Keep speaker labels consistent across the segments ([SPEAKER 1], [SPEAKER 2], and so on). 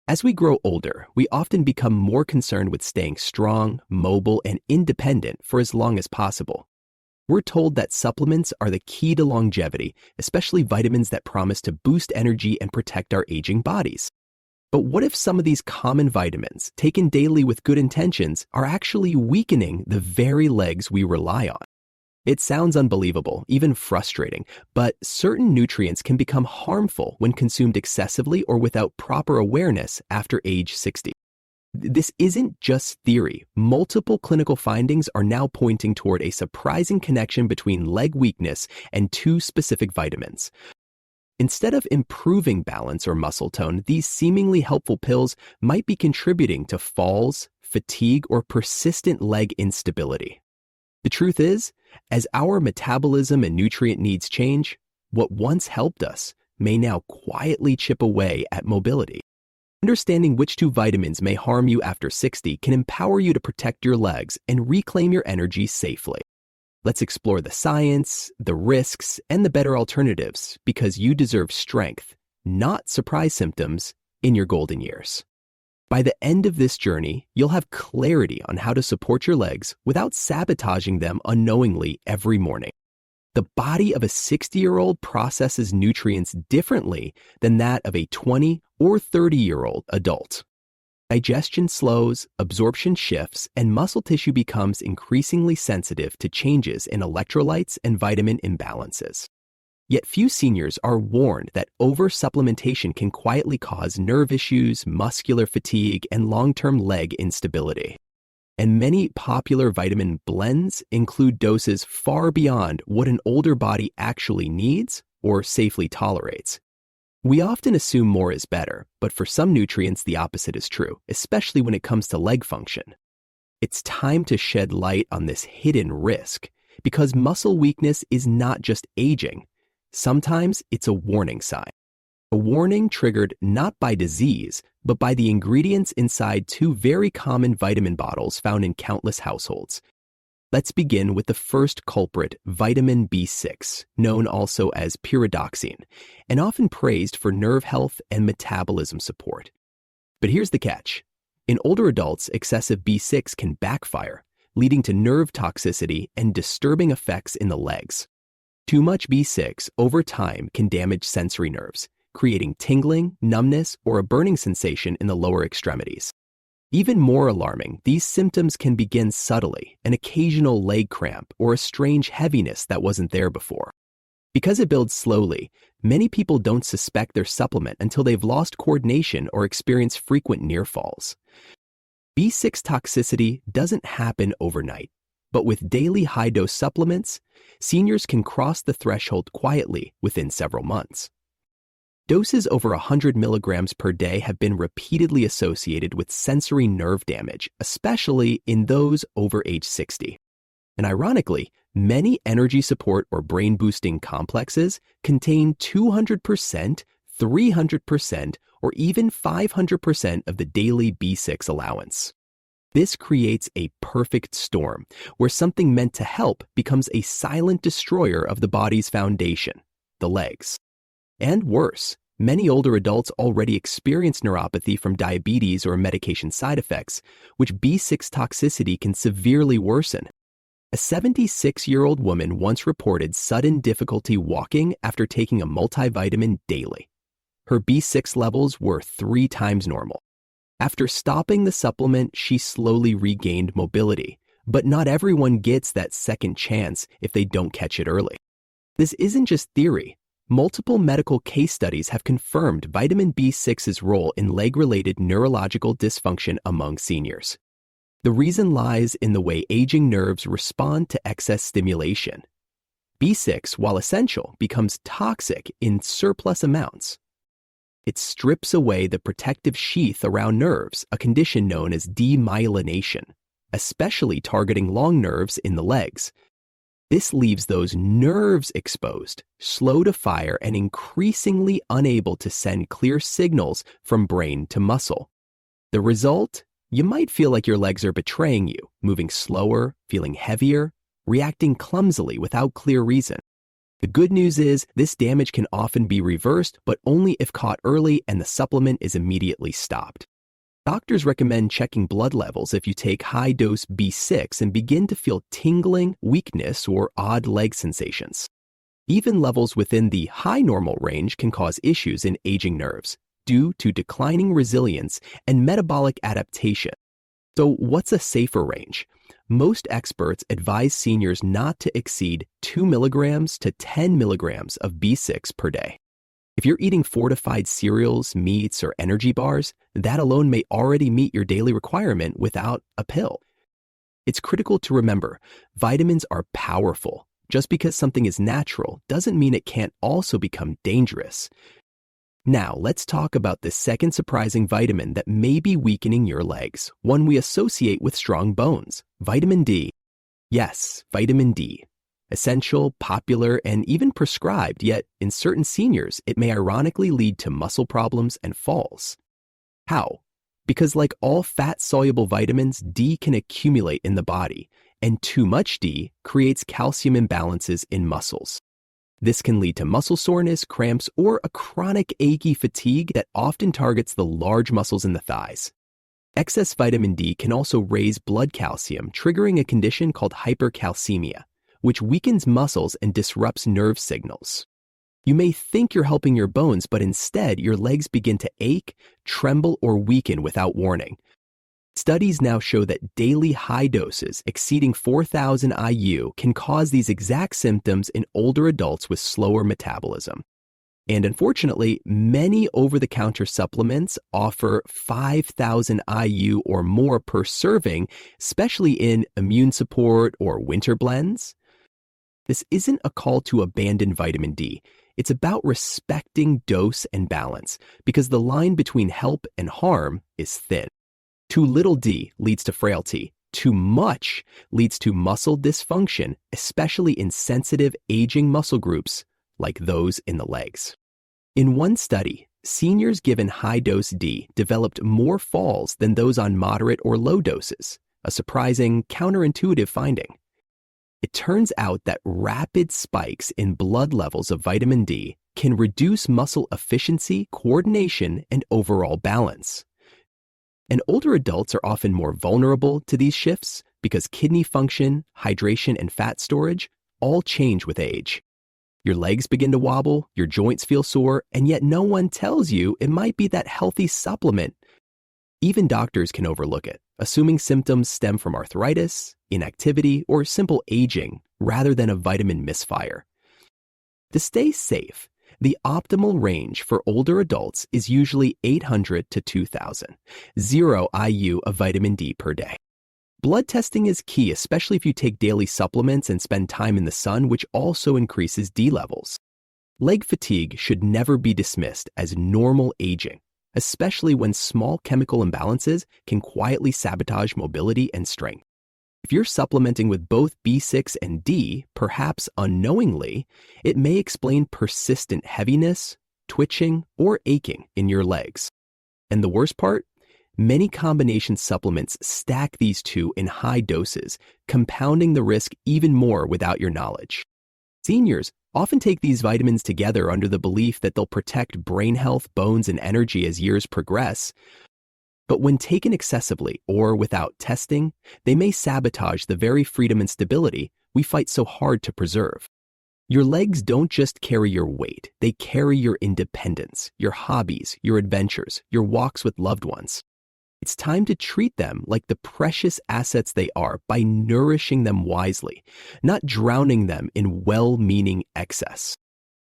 [SPEAKER 1] As we grow older, we often become more concerned with staying strong, mobile, and independent for as long as possible. We're told that supplements are the key to longevity, especially vitamins that promise to boost energy and protect our aging bodies. But what if some of these common vitamins, taken daily with good intentions, are actually weakening the very legs we rely on? It sounds unbelievable, even frustrating, but certain nutrients can become harmful when consumed excessively or without proper awareness after age 60. This isn't just theory. Multiple clinical findings are now pointing toward a surprising connection between leg weakness and two specific vitamins. Instead of improving balance or muscle tone, these seemingly helpful pills might be contributing to falls, fatigue, or persistent leg instability. The truth is, as our metabolism and nutrient needs change, what once helped us may now quietly chip away at mobility. Understanding which two vitamins may harm you after 60 can empower you to protect your legs and reclaim your energy safely. Let's explore the science, the risks, and the better alternatives, because you deserve strength, not surprise symptoms, in your golden years. By the end of this journey, you'll have clarity on how to support your legs without sabotaging them unknowingly every morning. The body of a 60-year-old processes nutrients differently than that of a 20 or 30-year-old adult. Digestion slows, absorption shifts, and muscle tissue becomes increasingly sensitive to changes in electrolytes and vitamin imbalances. Yet few seniors are warned that over-supplementation can quietly cause nerve issues, muscular fatigue, and long-term leg instability. And many popular vitamin blends include doses far beyond what an older body actually needs or safely tolerates. We often assume more is better, but for some nutrients the opposite is true, especially when it comes to leg function. It's time to shed light on this hidden risk, because muscle weakness is not just aging. Sometimes it's a warning sign. A warning triggered not by disease, but by the ingredients inside two very common vitamin bottles found in countless households. Let's begin with the first culprit, vitamin B6, known also as pyridoxine, and often praised for nerve health and metabolism support. But here's the catch. In older adults, excessive B6 can backfire, leading to nerve toxicity and disturbing effects in the legs. Too much B6 over time can damage sensory nerves, creating tingling, numbness, or a burning sensation in the lower extremities. Even more alarming, these symptoms can begin subtly, an occasional leg cramp or a strange heaviness that wasn't there before. Because it builds slowly, many people don't suspect their supplement until they've lost coordination or experience frequent near falls. B6 toxicity doesn't happen overnight, but with daily high-dose supplements, seniors can cross the threshold quietly within several months. Doses over 100 milligrams per day have been repeatedly associated with sensory nerve damage, especially in those over age 60. And ironically, many energy support or brain-boosting complexes contain 200%, 300%, or even 500% of the daily B6 allowance. This creates a perfect storm, where something meant to help becomes a silent destroyer of the body's foundation, the legs. And worse, many older adults already experience neuropathy from diabetes or medication side effects, which B6 toxicity can severely worsen. A 76-year-old woman once reported sudden difficulty walking after taking a multivitamin daily. Her B6 levels were 3 times normal. After stopping the supplement, she slowly regained mobility, but not everyone gets that second chance if they don't catch it early. This isn't just theory. Multiple medical case studies have confirmed vitamin B6's role in leg-related neurological dysfunction among seniors. The reason lies in the way aging nerves respond to excess stimulation. B6, while essential, becomes toxic in surplus amounts. It strips away the protective sheath around nerves, a condition known as demyelination, especially targeting long nerves in the legs. This leaves those nerves exposed, slow to fire, and increasingly unable to send clear signals from brain to muscle. The result? You might feel like your legs are betraying you, moving slower, feeling heavier, reacting clumsily without clear reason. The good news is this damage can often be reversed, but only if caught early and the supplement is immediately stopped. Doctors recommend checking blood levels if you take high-dose B6 and begin to feel tingling, weakness, or odd leg sensations. Even levels within the high normal range can cause issues in aging nerves due to declining resilience and metabolic adaptation. So what's a safer range? Most experts advise seniors not to exceed 2 milligrams to 10 milligrams of B6 per day. If you're eating fortified cereals, meats, or energy bars, that alone may already meet your daily requirement without a pill. It's critical to remember, vitamins are powerful. Just because something is natural doesn't mean it can't also become dangerous. Now, let's talk about the second surprising vitamin that may be weakening your legs, one we associate with strong bones, vitamin D. Yes, vitamin D. Essential, popular, and even prescribed, yet in certain seniors, it may ironically lead to muscle problems and falls. How? Because like all fat-soluble vitamins, D can accumulate in the body, and too much D creates calcium imbalances in muscles. This can lead to muscle soreness, cramps, or a chronic achy fatigue that often targets the large muscles in the thighs. Excess vitamin D can also raise blood calcium, triggering a condition called hypercalcemia, which weakens muscles and disrupts nerve signals. You may think you're helping your bones, but instead your legs begin to ache, tremble, or weaken without warning. Studies now show that daily high doses exceeding 4,000 IU can cause these exact symptoms in older adults with slower metabolism. And unfortunately, many over-the-counter supplements offer 5,000 IU or more per serving, especially in immune support or winter blends. This isn't a call to abandon vitamin D. It's about respecting dose and balance, because the line between help and harm is thin. Too little D leads to frailty. Too much leads to muscle dysfunction, especially in sensitive aging muscle groups like those in the legs. In one study, seniors given high-dose D developed more falls than those on moderate or low doses, a surprising, counterintuitive finding. It turns out that rapid spikes in blood levels of vitamin D can reduce muscle efficiency, coordination, and overall balance. And older adults are often more vulnerable to these shifts because kidney function, hydration, and fat storage all change with age. Your legs begin to wobble, your joints feel sore, and yet no one tells you it might be that healthy supplement. Even doctors can overlook it, assuming symptoms stem from arthritis, inactivity, or simple aging rather than a vitamin misfire. To stay safe, the optimal range for older adults is usually 800 to 2,000, 0 IU of vitamin D per day. Blood testing is key, especially if you take daily supplements and spend time in the sun, which also increases D levels. Leg fatigue should never be dismissed as normal aging, especially when small chemical imbalances can quietly sabotage mobility and strength. If you're supplementing with both B6 and D, perhaps unknowingly, it may explain persistent heaviness, twitching, or aching in your legs. And the worst part? Many combination supplements stack these two in high doses, compounding the risk even more without your knowledge. Seniors often take these vitamins together under the belief that they'll protect brain health, bones, and energy as years progress. But when taken excessively or without testing, they may sabotage the very freedom and stability we fight so hard to preserve. Your legs don't just carry your weight, they carry your independence, your hobbies, your adventures, your walks with loved ones. It's time to treat them like the precious assets they are by nourishing them wisely, not drowning them in well-meaning excess.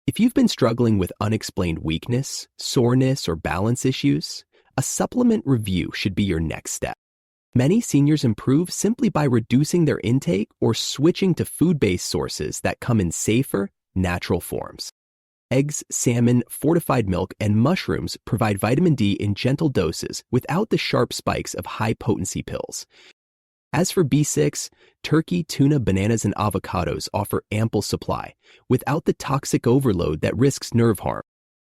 [SPEAKER 1] If you've been struggling with unexplained weakness, soreness, or balance issues, a supplement review should be your next step. Many seniors improve simply by reducing their intake or switching to food-based sources that come in safer, natural forms. Eggs, salmon, fortified milk, and mushrooms provide vitamin D in gentle doses without the sharp spikes of high-potency pills. As for B6, turkey, tuna, bananas, and avocados offer ample supply without the toxic overload that risks nerve harm.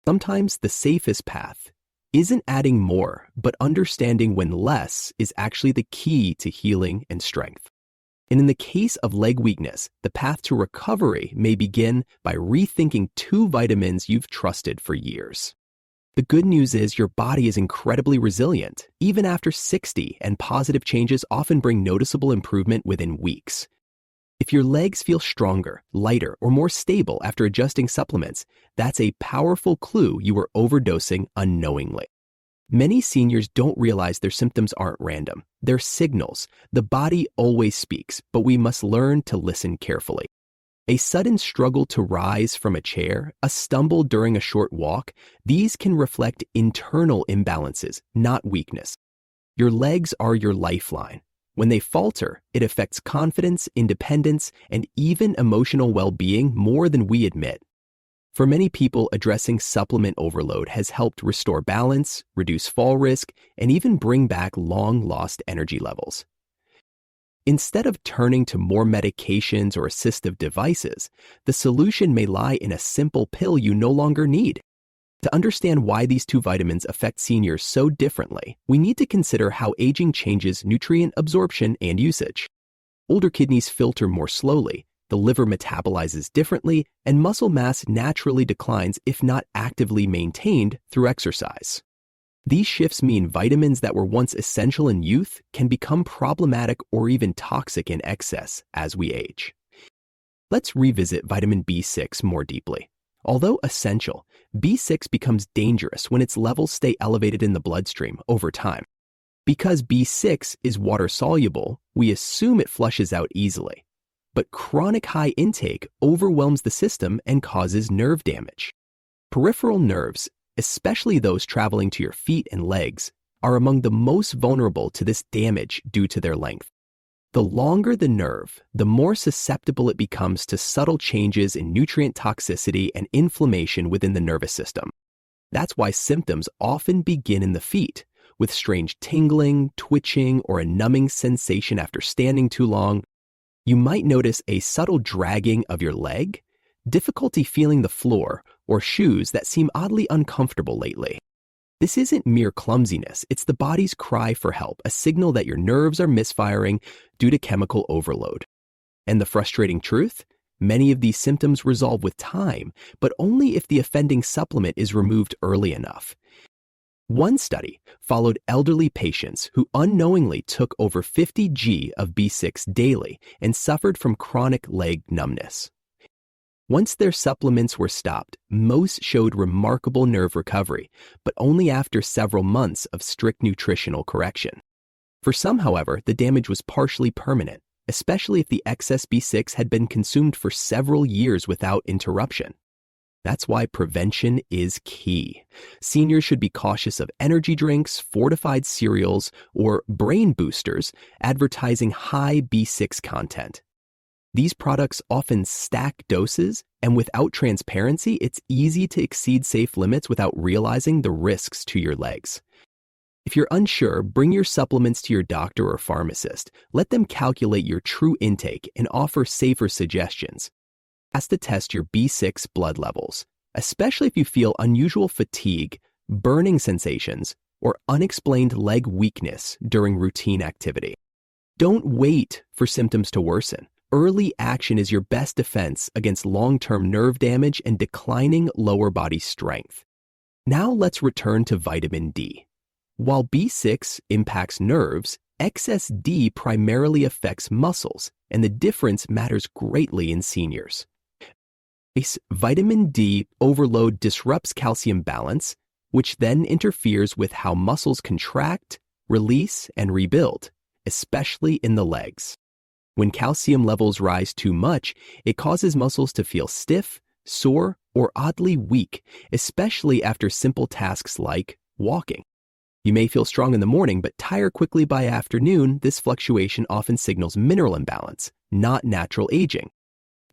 [SPEAKER 1] Sometimes the safest path isn't adding more, but understanding when less is actually the key to healing and strength. And in the case of leg weakness, the path to recovery may begin by rethinking two vitamins you've trusted for years. The good news is your body is incredibly resilient, even after 60, and positive changes often bring noticeable improvement within weeks. If your legs feel stronger, lighter, or more stable after adjusting supplements, that's a powerful clue you were overdosing unknowingly. Many seniors don't realize their symptoms aren't random. They're signals. The body always speaks, but we must learn to listen carefully. A sudden struggle to rise from a chair, a stumble during a short walk, these can reflect internal imbalances, not weakness. Your legs are your lifeline. When they falter, it affects confidence, independence, and even emotional well-being more than we admit. For many people, addressing supplement overload has helped restore balance, reduce fall risk, and even bring back long-lost energy levels. Instead of turning to more medications or assistive devices, the solution may lie in a simple pill you no longer need. To understand why these two vitamins affect seniors so differently, we need to consider how aging changes nutrient absorption and usage. Older kidneys filter more slowly, the liver metabolizes differently, and muscle mass naturally declines if not actively maintained through exercise. These shifts mean vitamins that were once essential in youth can become problematic or even toxic in excess as we age. Let's revisit vitamin B6 more deeply. Although essential, B6 becomes dangerous when its levels stay elevated in the bloodstream over time. Because B6 is water-soluble, we assume it flushes out easily. But chronic high intake overwhelms the system and causes nerve damage. Peripheral nerves, especially those traveling to your feet and legs, are among the most vulnerable to this damage due to their length. The longer the nerve, the more susceptible it becomes to subtle changes in nutrient toxicity and inflammation within the nervous system. That's why symptoms often begin in the feet, with strange tingling, twitching, or a numbing sensation after standing too long. You might notice a subtle dragging of your leg, difficulty feeling the floor, or shoes that seem oddly uncomfortable lately. This isn't mere clumsiness, it's the body's cry for help, a signal that your nerves are misfiring due to chemical overload. And the frustrating truth? Many of these symptoms resolve with time, but only if the offending supplement is removed early enough. One study followed elderly patients who unknowingly took over 50 g of B6 daily and suffered from chronic leg numbness. Once their supplements were stopped, most showed remarkable nerve recovery, but only after several months of strict nutritional correction. For some, however, the damage was partially permanent, especially if the excess B6 had been consumed for several years without interruption. That's why prevention is key. Seniors should be cautious of energy drinks, fortified cereals, or brain boosters advertising high B6 content. These products often stack doses, and without transparency, it's easy to exceed safe limits without realizing the risks to your legs. If you're unsure, bring your supplements to your doctor or pharmacist. Let them calculate your true intake and offer safer suggestions. Ask to test your B6 blood levels, especially if you feel unusual fatigue, burning sensations, or unexplained leg weakness during routine activity. Don't wait for symptoms to worsen. Early action is your best defense against long-term nerve damage and declining lower body strength. Now let's return to vitamin D. While B6 impacts nerves, excess D primarily affects muscles, and the difference matters greatly in seniors. Vitamin D overload disrupts calcium balance, which then interferes with how muscles contract, release, and rebuild, especially in the legs. When calcium levels rise too much, it causes muscles to feel stiff, sore, or oddly weak, especially after simple tasks like walking. You may feel strong in the morning, but tire quickly by afternoon. This fluctuation often signals mineral imbalance, not natural aging.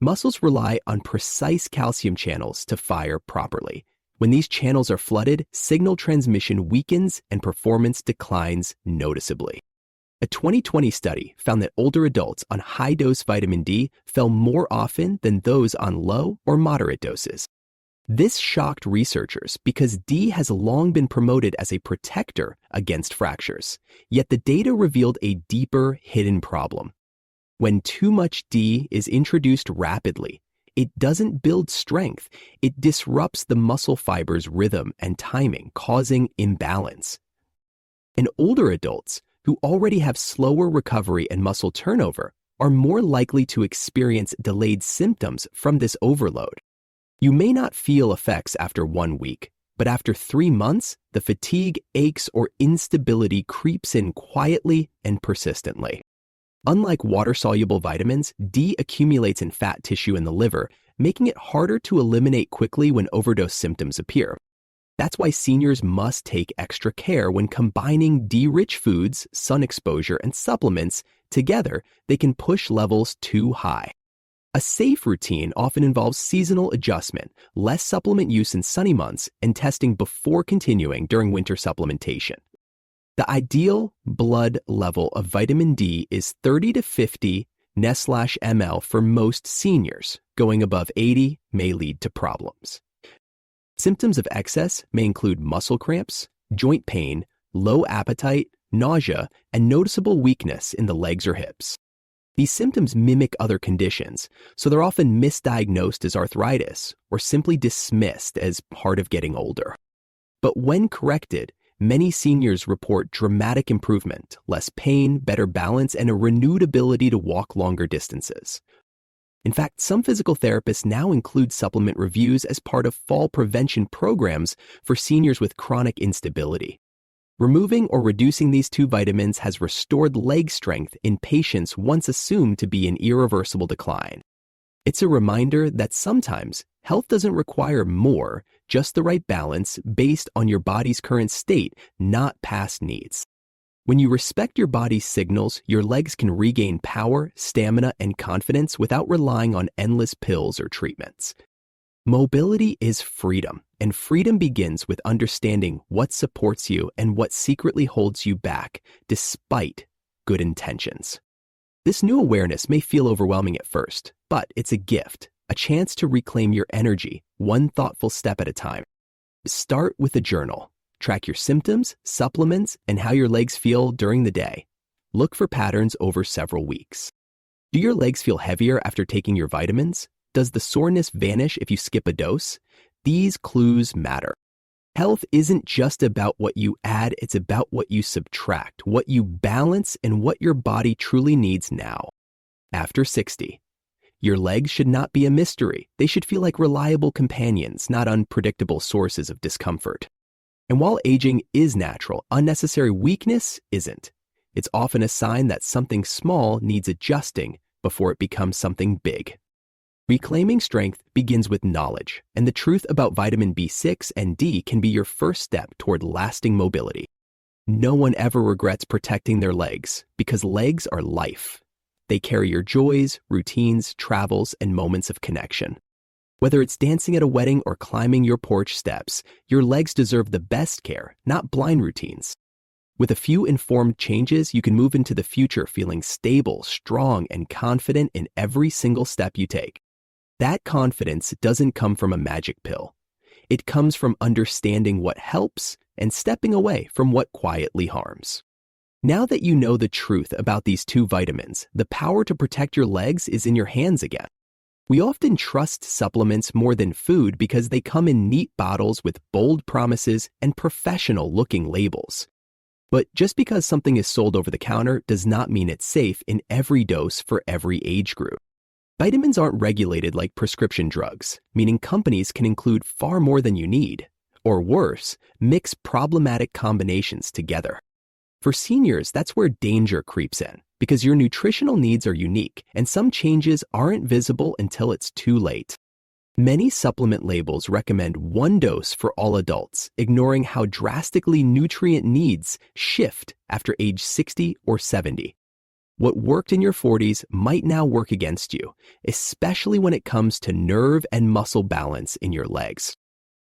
[SPEAKER 1] Muscles rely on precise calcium channels to fire properly. When these channels are flooded, signal transmission weakens and performance declines noticeably. A 2020 study found that older adults on high-dose vitamin D fell more often than those on low or moderate doses. This shocked researchers because D has long been promoted as a protector against fractures, yet the data revealed a deeper, hidden problem. When too much D is introduced rapidly, it doesn't build strength. It disrupts the muscle fiber's rhythm and timing, causing imbalance. And older adults who already have slower recovery and muscle turnover are more likely to experience delayed symptoms from this overload. You may not feel effects after 1 week, but after 3 months, the fatigue, aches, or instability creeps in quietly and persistently. Unlike water-soluble vitamins, D accumulates in fat tissue in the liver, making it harder to eliminate quickly when overdose symptoms appear. That's why seniors must take extra care when combining D-rich foods, sun exposure, and supplements together. They can push levels too high. A safe routine often involves seasonal adjustment, less supplement use in sunny months, and testing before continuing during winter supplementation. The ideal blood level of vitamin D is 30 to 50 Nes/ml for most seniors. Going above 80 may lead to problems. Symptoms of excess may include muscle cramps, joint pain, low appetite, nausea, and noticeable weakness in the legs or hips. These symptoms mimic other conditions, so they're often misdiagnosed as arthritis or simply dismissed as part of getting older. But when corrected, many seniors report dramatic improvement, less pain, better balance, and a renewed ability to walk longer distances. In fact, some physical therapists now include supplement reviews as part of fall prevention programs for seniors with chronic instability. Removing or reducing these 2 vitamins has restored leg strength in patients once assumed to be in irreversible decline. It's a reminder that sometimes health doesn't require more, just the right balance based on your body's current state, not past needs. When you respect your body's signals, your legs can regain power, stamina, and confidence without relying on endless pills or treatments. Mobility is freedom, and freedom begins with understanding what supports you and what secretly holds you back, despite good intentions. This new awareness may feel overwhelming at first, but it's a gift, a chance to reclaim your energy, one thoughtful step at a time. Start with a journal. Track your symptoms, supplements, and how your legs feel during the day. Look for patterns over several weeks. Do your legs feel heavier after taking your vitamins? Does the soreness vanish if you skip a dose? These clues matter. Health isn't just about what you add, it's about what you subtract, what you balance, and what your body truly needs now. After 60, your legs should not be a mystery. They should feel like reliable companions, not unpredictable sources of discomfort. And while aging is natural, unnecessary weakness isn't. It's often a sign that something small needs adjusting before it becomes something big. Reclaiming strength begins with knowledge, and the truth about vitamin B6 and D can be your first step toward lasting mobility. No one ever regrets protecting their legs, because legs are life. They carry your joys, routines, travels, and moments of connection. Whether it's dancing at a wedding or climbing your porch steps, your legs deserve the best care, not blind routines. With a few informed changes, you can move into the future feeling stable, strong, and confident in every single step you take. That confidence doesn't come from a magic pill. It comes from understanding what helps and stepping away from what quietly harms. Now that you know the truth about these 2 vitamins, the power to protect your legs is in your hands again. We often trust supplements more than food because they come in neat bottles with bold promises and professional-looking labels. But just because something is sold over the counter does not mean it's safe in every dose for every age group. Vitamins aren't regulated like prescription drugs, meaning companies can include far more than you need, or worse, mix problematic combinations together. For seniors, that's where danger creeps in, because your nutritional needs are unique, and some changes aren't visible until it's too late. Many supplement labels recommend 1 dose for all adults, ignoring how drastically nutrient needs shift after age 60 or 70. What worked in your 40s might now work against you, especially when it comes to nerve and muscle balance in your legs.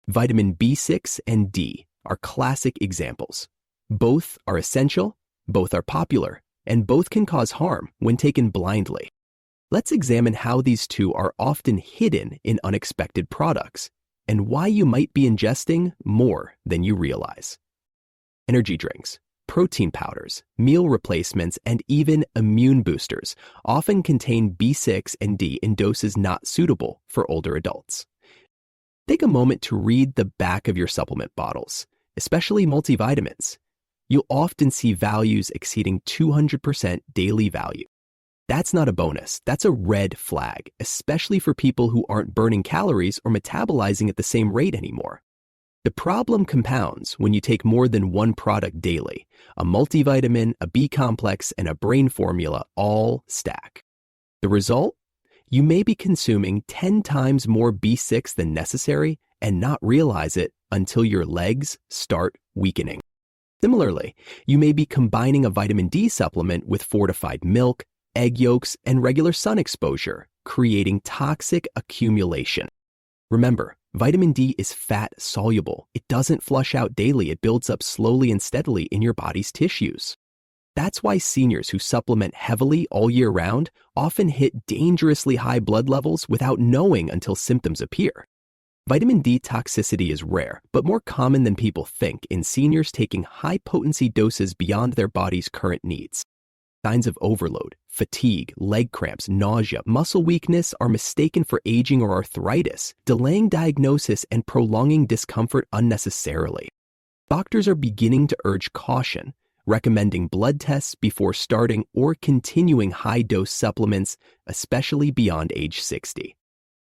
[SPEAKER 1] Vitamin B6 and D are classic examples. Both are essential, both are popular, and both can cause harm when taken blindly. Let's examine how these 2 are often hidden in unexpected products, and why you might be ingesting more than you realize. Energy drinks. protein powders, meal replacements, and even immune boosters often contain B6 and D in doses not suitable for older adults. Take a moment to read the back of your supplement bottles, especially multivitamins. You'll often see values exceeding 200% daily value. That's not a bonus, that's a red flag, especially for people who aren't burning calories or metabolizing at the same rate anymore. The problem compounds when you take more than one product daily. A multivitamin, a B complex, and a brain formula all stack. The result? You may be consuming 10 times more B6 than necessary and not realize it until your legs start weakening. Similarly, you may be combining a vitamin D supplement with fortified milk, egg yolks, and regular sun exposure, creating toxic accumulation. Remember, vitamin D is fat soluble. It doesn't flush out daily. It builds up slowly and steadily in your body's tissues. That's why seniors who supplement heavily all year round often hit dangerously high blood levels without knowing until symptoms appear. Vitamin D toxicity is rare, but more common than people think in seniors taking high-potency doses beyond their body's current needs. Signs of overload, fatigue, leg cramps, nausea, muscle weakness are mistaken for aging or arthritis, delaying diagnosis and prolonging discomfort unnecessarily. Doctors are beginning to urge caution, recommending blood tests before starting or continuing high-dose supplements, especially beyond age 60.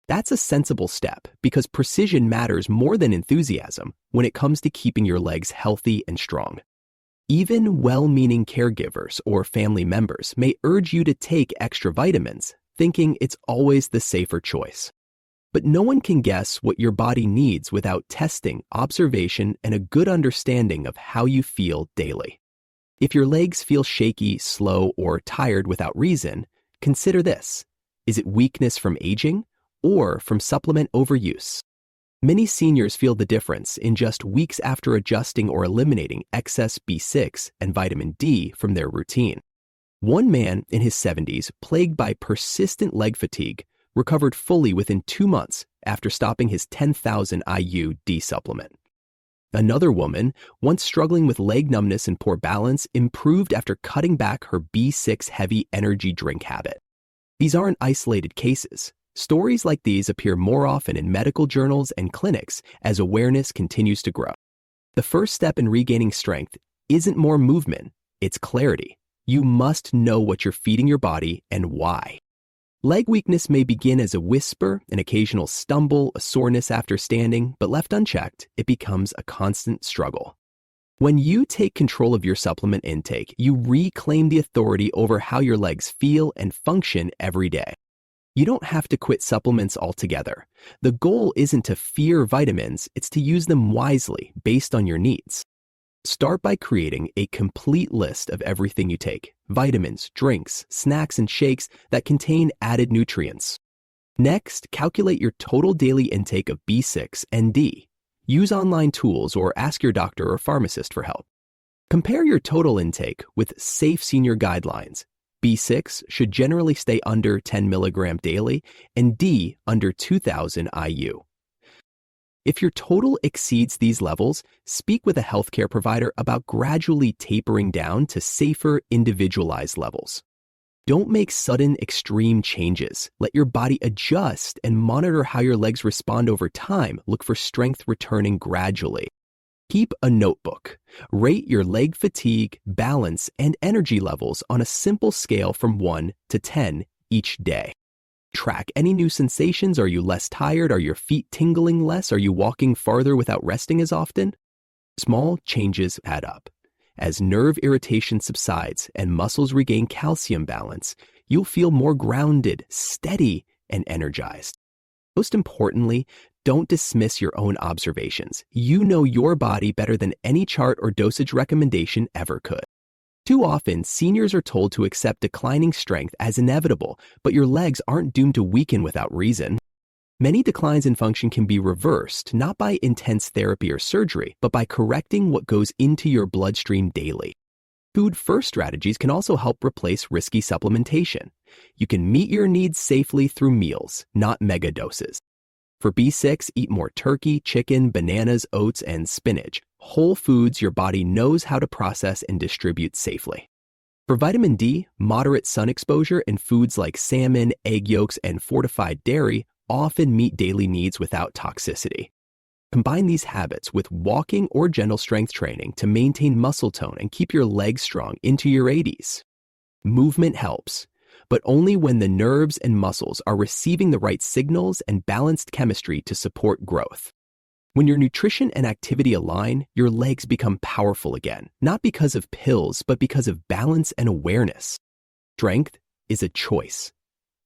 [SPEAKER 1] That's a sensible step because precision matters more than enthusiasm when it comes to keeping your legs healthy and strong. Even well-meaning caregivers or family members may urge you to take extra vitamins, thinking it's always the safer choice. But no one can guess what your body needs without testing, observation, and a good understanding of how you feel daily. If your legs feel shaky, slow, or tired without reason, consider this. Is it weakness from aging or from supplement overuse? Many seniors feel the difference in just weeks after adjusting or eliminating excess B6 and vitamin D from their routine. One man in his 70s, plagued by persistent leg fatigue, recovered fully within 2 months after stopping his 10,000 IU D supplement. Another woman, once struggling with leg numbness and poor balance, improved after cutting back her B6 heavy energy drink habit. These aren't isolated cases. Stories like these appear more often in medical journals and clinics as awareness continues to grow. The first step in regaining strength isn't more movement, it's clarity. You must know what you're feeding your body and why. Leg weakness may begin as a whisper, an occasional stumble, a soreness after standing, but left unchecked, it becomes a constant struggle. When you take control of your supplement intake, you reclaim the authority over how your legs feel and function every day. You don't have to quit supplements altogether. The goal isn't to fear vitamins, it's to use them wisely based on your needs. Start by creating a complete list of everything you take: vitamins, drinks, snacks, and shakes that contain added nutrients. Next, calculate your total daily intake of B6 and D. Use online tools or ask your doctor or pharmacist for help. Compare your total intake with safe senior guidelines. B6 should generally stay under 10 mg daily and D under 2,000 IU. If your total exceeds these levels, speak with a healthcare provider about gradually tapering down to safer, individualized levels. Don't make sudden, extreme changes. Let your body adjust and monitor how your legs respond over time. Look for strength returning gradually. Keep a notebook. Rate your leg fatigue, balance, and energy levels on a simple scale from 1 to 10 each day. Track any new sensations. Are you less tired? Are your feet tingling less? Are you walking farther without resting as often? Small changes add up. As nerve irritation subsides and muscles regain calcium balance, you'll feel more grounded, steady, and energized. Most importantly, don't dismiss your own observations. You know your body better than any chart or dosage recommendation ever could. Too often, seniors are told to accept declining strength as inevitable, but your legs aren't doomed to weaken without reason. Many declines in function can be reversed, not by intense therapy or surgery, but by correcting what goes into your bloodstream daily. Food-first strategies can also help replace risky supplementation. You can meet your needs safely through meals, not mega doses. For B6, eat more turkey, chicken, bananas, oats, and spinach, whole foods your body knows how to process and distribute safely. For vitamin D, moderate sun exposure and foods like salmon, egg yolks, and fortified dairy often meet daily needs without toxicity. Combine these habits with walking or gentle strength training to maintain muscle tone and keep your legs strong into your 80s. Movement helps, but only when the nerves and muscles are receiving the right signals and balanced chemistry to support growth. When your nutrition and activity align, your legs become powerful again, not because of pills, but because of balance and awareness. Strength is a choice,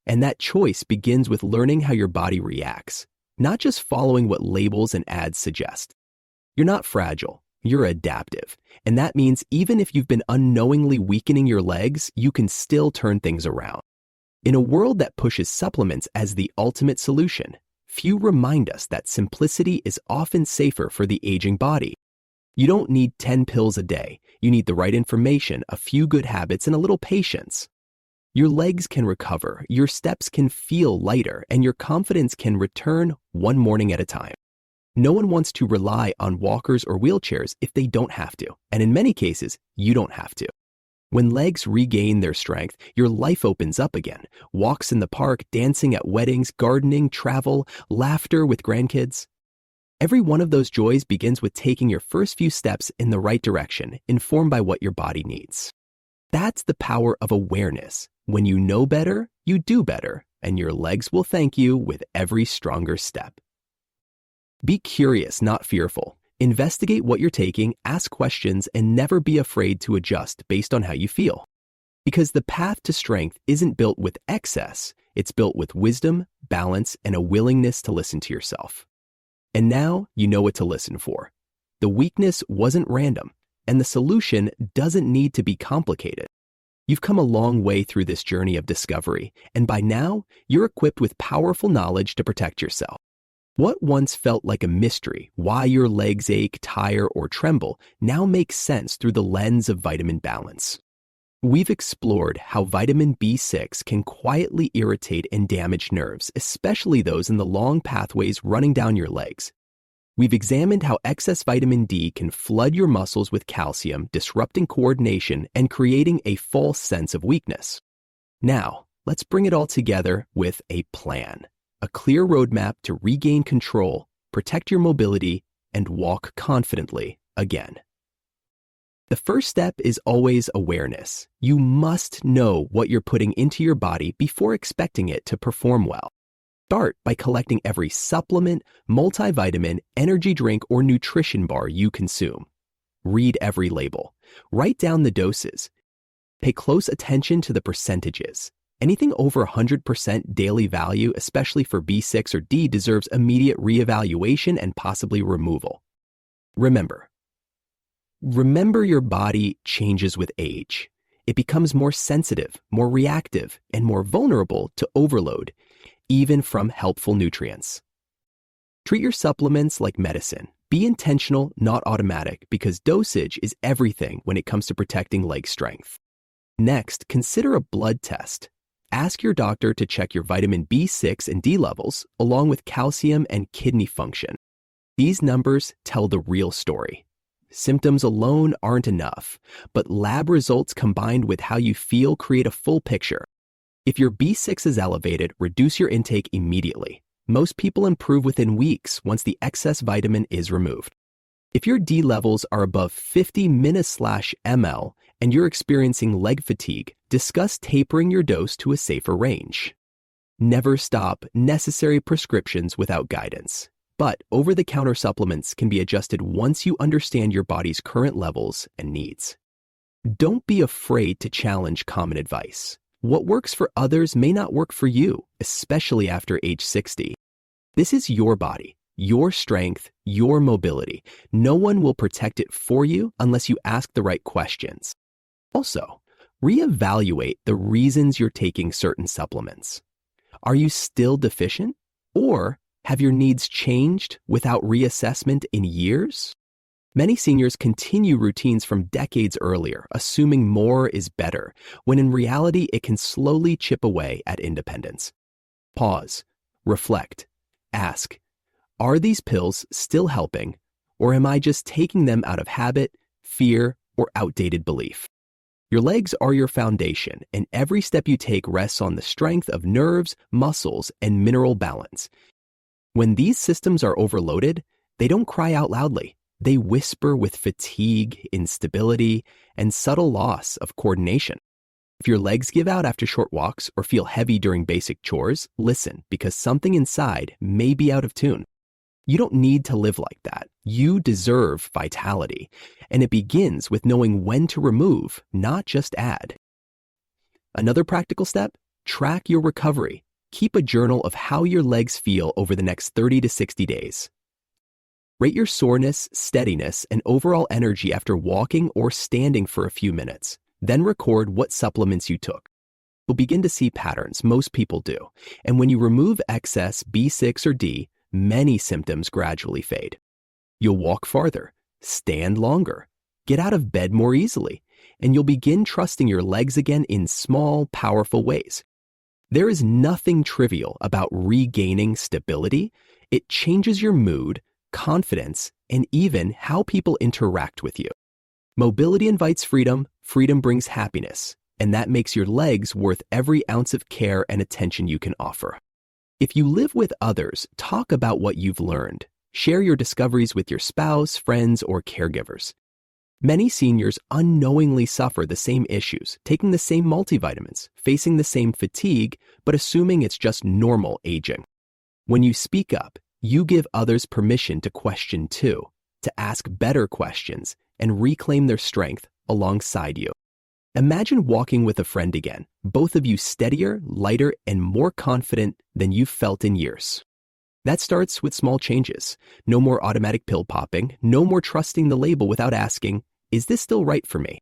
[SPEAKER 1] and that choice begins with learning how your body reacts, not just following what labels and ads suggest. You're not fragile, you're adaptive, and that means even if you've been unknowingly weakening your legs, you can still turn things around. In a world that pushes supplements as the ultimate solution, few remind us that simplicity is often safer for the aging body. You don't need 10 pills a day. You need the right information, a few good habits, and a little patience. Your legs can recover, your steps can feel lighter, and your confidence can return one morning at a time. No one wants to rely on walkers or wheelchairs if they don't have to, and in many cases, you don't have to. When legs regain their strength, your life opens up again. Walks in the park, dancing at weddings, gardening, travel, laughter with grandkids. Every one of those joys begins with taking your first few steps in the right direction, informed by what your body needs. That's the power of awareness. When you know better, you do better, and your legs will thank you with every stronger step. Be curious, not fearful. Investigate what you're taking, ask questions, and never be afraid to adjust based on how you feel. Because the path to strength isn't built with excess, it's built with wisdom, balance, and a willingness to listen to yourself. And now you know what to listen for. The weakness wasn't random, and the solution doesn't need to be complicated. You've come a long way through this journey of discovery, and by now, you're equipped with powerful knowledge to protect yourself. What once felt like a mystery, why your legs ache, tire, or tremble, now makes sense through the lens of vitamin balance. We've explored how vitamin B6 can quietly irritate and damage nerves, especially those in the long pathways running down your legs. We've examined how excess vitamin D can flood your muscles with calcium, disrupting coordination and creating a false sense of weakness. Now, let's bring it all together with a plan. A clear roadmap to regain control, protect your mobility, and walk confidently again. The first step is always awareness. You must know what you're putting into your body before expecting it to perform well. Start by collecting every supplement, multivitamin, energy drink, or nutrition bar you consume. Read every label. Write down the doses. Pay close attention to the percentages. Anything over 100% daily value, especially for B6 or D, deserves immediate reevaluation and possibly removal. Remember your body changes with age. It becomes more sensitive, more reactive, and more vulnerable to overload, even from helpful nutrients. Treat your supplements like medicine. Be intentional, not automatic, because dosage is everything when it comes to protecting leg strength. Next, consider a blood test. Ask your doctor to check your vitamin B6 and D levels, along with calcium and kidney function. These numbers tell the real story. Symptoms alone aren't enough, but lab results combined with how you feel create a full picture. If your B6 is elevated, reduce your intake immediately. Most people improve within weeks once the excess vitamin is removed. If your D levels are above 50 mg/ml and you're experiencing leg fatigue, discuss tapering your dose to a safer range. Never stop necessary prescriptions without guidance, but over-the-counter supplements can be adjusted once you understand your body's current levels and needs. Don't be afraid to challenge common advice. What works for others may not work for you, especially after age 60. This is your body, your strength, your mobility. No one will protect it for you unless you ask the right questions. Also, reevaluate the reasons you're taking certain supplements. Are you still deficient? Or have your needs changed without reassessment in years? Many seniors continue routines from decades earlier, assuming more is better, when in reality it can slowly chip away at independence. Pause, reflect, ask, are these pills still helping, Or am I just taking them out of habit, fear, or outdated belief? Your legs are your foundation, and every step you take rests on the strength of nerves, muscles, and mineral balance. When these systems are overloaded, they don't cry out loudly. They whisper with fatigue, instability, and subtle loss of coordination. If your legs give out after short walks or feel heavy during basic chores, listen, because something inside may be out of tune. You don't need to live like that. You deserve vitality, and it begins with knowing when to remove, not just add. Another practical step: track your recovery. Keep a journal of how your legs feel over the next 30 to 60 days. Rate your soreness, steadiness, and overall energy after walking or standing for a few minutes. Then record what supplements you took. You'll begin to see patterns most people do, and when you remove excess B6 or D, many symptoms gradually fade. You'll walk farther, stand longer, get out of bed more easily, and you'll begin trusting your legs again in small, powerful ways. There is nothing trivial about regaining stability. It changes your mood, confidence, and even how people interact with you. Mobility invites freedom, freedom brings happiness, and that makes your legs worth every ounce of care and attention you can offer. If you live with others, talk about what you've learned. Share your discoveries with your spouse, friends, or caregivers. Many seniors unknowingly suffer the same issues, taking the same multivitamins, facing the same fatigue, but assuming it's just normal aging. When you speak up, you give others permission to question too, to ask better questions, and reclaim their strength alongside you. Imagine walking with a friend again, both of you steadier, lighter, and more confident than you've felt in years. That starts with small changes. No more automatic pill popping, no more trusting the label without asking, is this still right for me?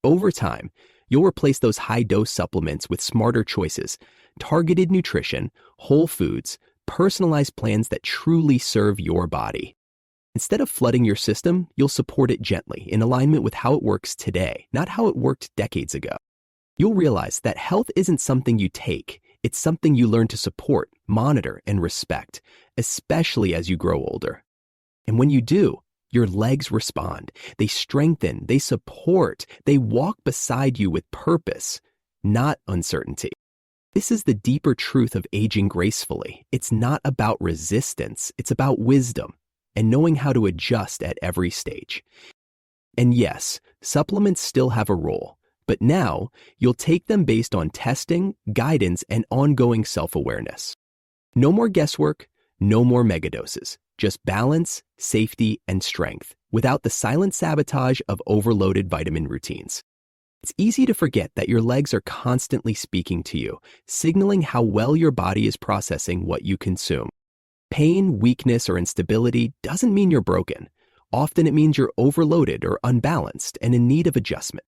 [SPEAKER 1] Over time, you'll replace those high-dose supplements with smarter choices, targeted nutrition, whole foods, personalized plans that truly serve your body. Instead of flooding your system, you'll support it gently in alignment with how it works today, not how it worked decades ago. You'll realize that health isn't something you take, it's something you learn to support, monitor, and respect, especially as you grow older. And when you do, your legs respond. They strengthen, they support, they walk beside you with purpose, not uncertainty. This is the deeper truth of aging gracefully. It's not about resistance, it's about wisdom and knowing how to adjust at every stage. And yes, supplements still have a role, but now you'll take them based on testing, guidance, and ongoing self-awareness. No more guesswork, no more megadoses, just balance, safety, and strength without the silent sabotage of overloaded vitamin routines. It's easy to forget that your legs are constantly speaking to you, signaling how well your body is processing what you consume. Pain, weakness, or instability doesn't mean you're broken. Often it means you're overloaded or unbalanced and in need of adjustment.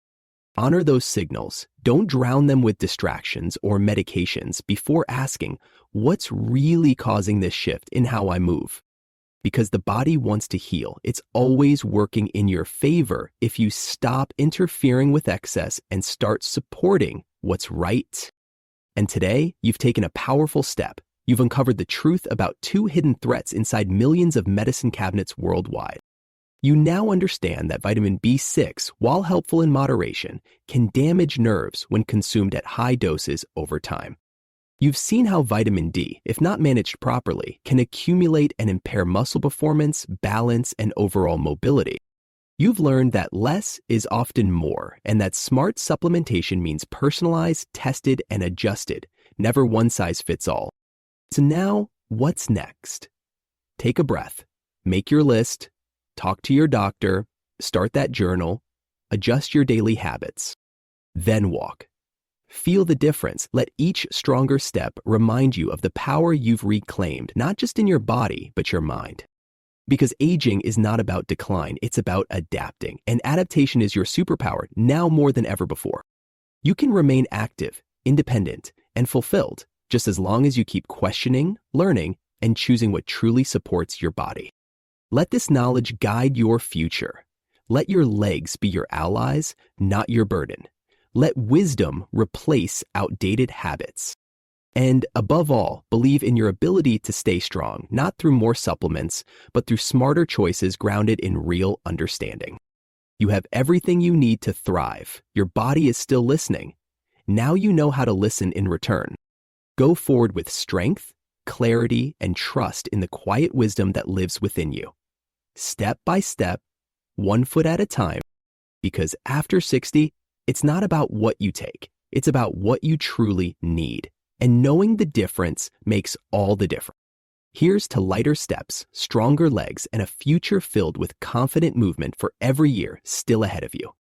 [SPEAKER 1] Honor those signals. Don't drown them with distractions or medications before asking, what's really causing this shift in how I move? Because the body wants to heal. It's always working in your favor if you stop interfering with excess and start supporting what's right. And today, you've taken a powerful step. You've uncovered the truth about 2 hidden threats inside millions of medicine cabinets worldwide. You now understand that vitamin B6, while helpful in moderation, can damage nerves when consumed at high doses over time. You've seen how vitamin D, if not managed properly, can accumulate and impair muscle performance, balance, and overall mobility. You've learned that less is often more, and that smart supplementation means personalized, tested, and adjusted, never one size fits all. So now, what's next? Take a breath, make your list, talk to your doctor, start that journal, adjust your daily habits. Then walk. Feel the difference. Let each stronger step remind you of the power you've reclaimed, not just in your body, but your mind. Because aging is not about decline, it's about adapting. And adaptation is your superpower now more than ever before. You can remain active, independent, and fulfilled just as long as you keep questioning, learning, and choosing what truly supports your body. Let this knowledge guide your future. Let your legs be your allies, not your burden. Let wisdom replace outdated habits. And above all, believe in your ability to stay strong, not through more supplements, but through smarter choices grounded in real understanding. You have everything you need to thrive. Your body is still listening. Now you know how to listen in return. Go forward with strength, clarity, and trust in the quiet wisdom that lives within you. Step by step, 1 foot at a time, because after 60, it's not about what you take. It's about what you truly need. And knowing the difference makes all the difference. Here's to lighter steps, stronger legs, and a future filled with confident movement for every year still ahead of you.